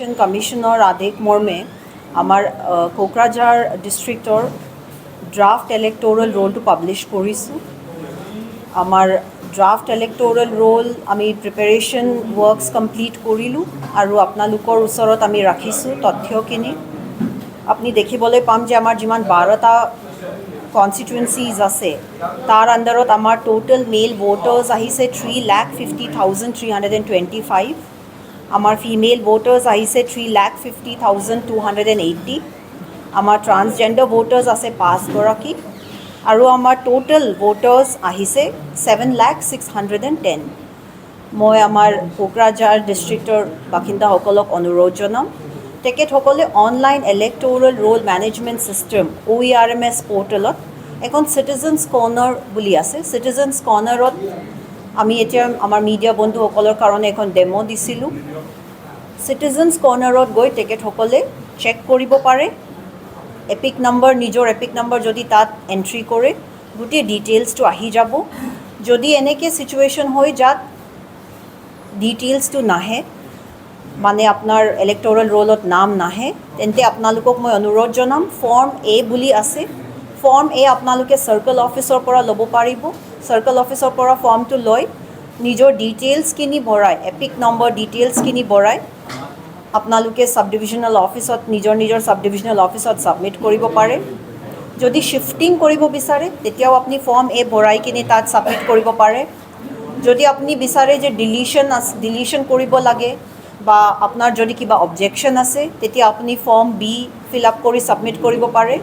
Election কমিশনৰ আদেশ মৰ্মে আমাৰ কোকৰাঝাৰ ডিষ্ট্ৰিক্টৰ ড্ৰাফ্ট ইলেক্ট'ৰেল ৰোলটো পাব্লিছ কৰিছোঁ। আমাৰ ড্ৰাফ্ট ইলেক্ট'ৰেল ৰোল আমি প্ৰিপেৰেশ্যন ৱৰ্কছ কমপ্লিট কৰিলোঁ আৰু আপোনালোকৰ ওচৰত আমি ৰাখিছোঁ তথ্যখিনি। আপুনি দেখিবলৈ পাম যে আমাৰ যিমান 12টা কনষ্টিটুৱেঞ্চিজ আছে তাৰ আণ্ডাৰত আমাৰ টোটেল মেল ভোটাৰ্ছ আহিছে 3,50,325। আমাৰ ফিমেল ভোটাৰ্ছ আহিছে 3,50,280। আমাৰ ট্ৰান্সজেণ্ডাৰ ভোটাৰ্ছ আছে 5 গৰাকী আৰু আমাৰ টোটেল ভোটাৰ্ছ আহিছে 7,06,110। মই আমাৰ কোকৰাঝাৰ ডিষ্ট্ৰিক্টৰ বাসিন্দাসকলক অনুৰোধ জনাম তেখেতসকলে online electoral roll management system OERMS পৰ্টেলত এখন চিটিজেনছ কৰ্ণাৰ বুলি আছে। চিটিজেনছ কৰ্ণাৰত আমি এতিয়া আমাৰ মিডিয়া বন্ধুসকলৰ কাৰণে এখন ডেমো দিছিলোঁ। চিটিজেনছ কৰ্ণাৰত গৈ তেখেতসকলে চেক কৰিব পাৰে। এপিক নম্বৰ, নিজৰ এপিক নম্বৰ যদি তাত এণ্ট্ৰি কৰে গোটেই ডিটেইলছটো আহি যাব। যদি এনেকৈ ছিটুৱেশ্যন হয় যাত ডিটেইলছটো নাহে, মানে আপোনাৰ ইলেক্ট'ৰেল ৰোলত নাম নাহে, তেন্তে আপোনালোকক মই অনুৰোধ জনাম ফৰ্ম A বুলি আছে। ফৰ্ম A আপোনালোকে চাৰ্কল অফিচৰ পৰা ল'ব পাৰিব। চাৰ্কল অফিচৰ পৰা ফৰ্মটো লৈ নিজৰ ডিটেইলছখিনি ভৰাই, এপিক নম্বৰ ডিটেইলছখিনি ভৰাই আপোনালোকে ছাব ডিভিজনেল অফিচত নিজৰ ছাব ডিভিজনেল অফিচত ছাবমিট কৰিব পাৰে। যদি শ্বিফটিং কৰিব বিচাৰে তেতিয়াও আপুনি ফৰ্ম A ভৰাই কিনে তাত ছাবমিট কৰিব পাৰে। যদি আপুনি বিচাৰে যে ডিলিশ্যন কৰিব লাগে বা আপোনাৰ যদি কিবা অবজেকশ্যন আছে তেতিয়া আপুনি ফৰ্ম B ফিল আপ কৰি ছাবমিট কৰিব পাৰে।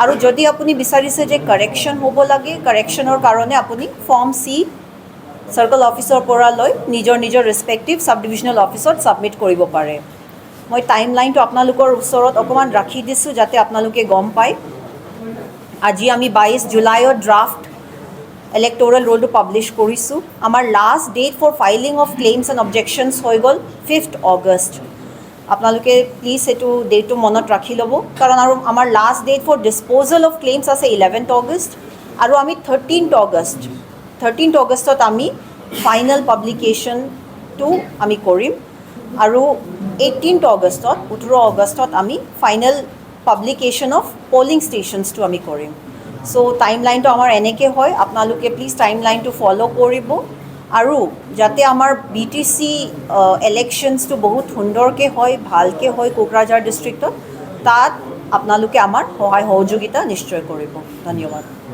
আৰু যদি আপুনি বিচাৰিছে যে কাৰেকশ্যন হ'ব লাগে, কাৰেকশ্যনৰ কাৰণে আপুনি ফৰ্ম C চাৰ্কল অফিচৰ পৰা লৈ নিজৰ ৰেচপেক্টিভ ছাব ডিভিজনেল অফিচত ছাবমিট কৰিব পাৰে। মই টাইম লাইনটো আপোনালোকৰ ওচৰত অকণমান ৰাখি দিছোঁ যাতে আপোনালোকে গম পায়। আজি আমি 22 জুলাইত ড্ৰাফ্ট ইলেক্ট'ৰেল ৰোলটো পাব্লিছ কৰিছোঁ। আমাৰ last date for filing of claims and objections হৈ গ'ল 5 অগষ্ট। আপোনালোকে প্লিজ সেইটো ডেটটো মনত ৰাখি ল'ব, কাৰণ আৰু আমাৰ last date for disposal of claims আছে 11 অগষ্ট আৰু আমি 13 অগষ্টত আমি ফাইনেল পাব্লিকেশ্যনটো আমি কৰিম আৰু 18 অগষ্টত আমি ফাইনেল পাব্লিকেশ্যন অফ পলিং ষ্টেচনছটো আমি কৰিম। চ' টাইম লাইনটো আমাৰ এনেকৈ হয়, আপোনালোকে প্লিজ টাইম লাইনটো ফ'ল' কৰিব আৰু যাতে আমাৰ BTC ইলেকশ্যনছটো বহুত সুন্দৰকৈ হয়, ভালকৈ হয় কোকৰাঝাৰ ডিষ্ট্ৰিক্টত, তাত আপোনালোকে আমাৰ সহায় সহযোগিতা নিশ্চয় কৰিব। ধন্যবাদ।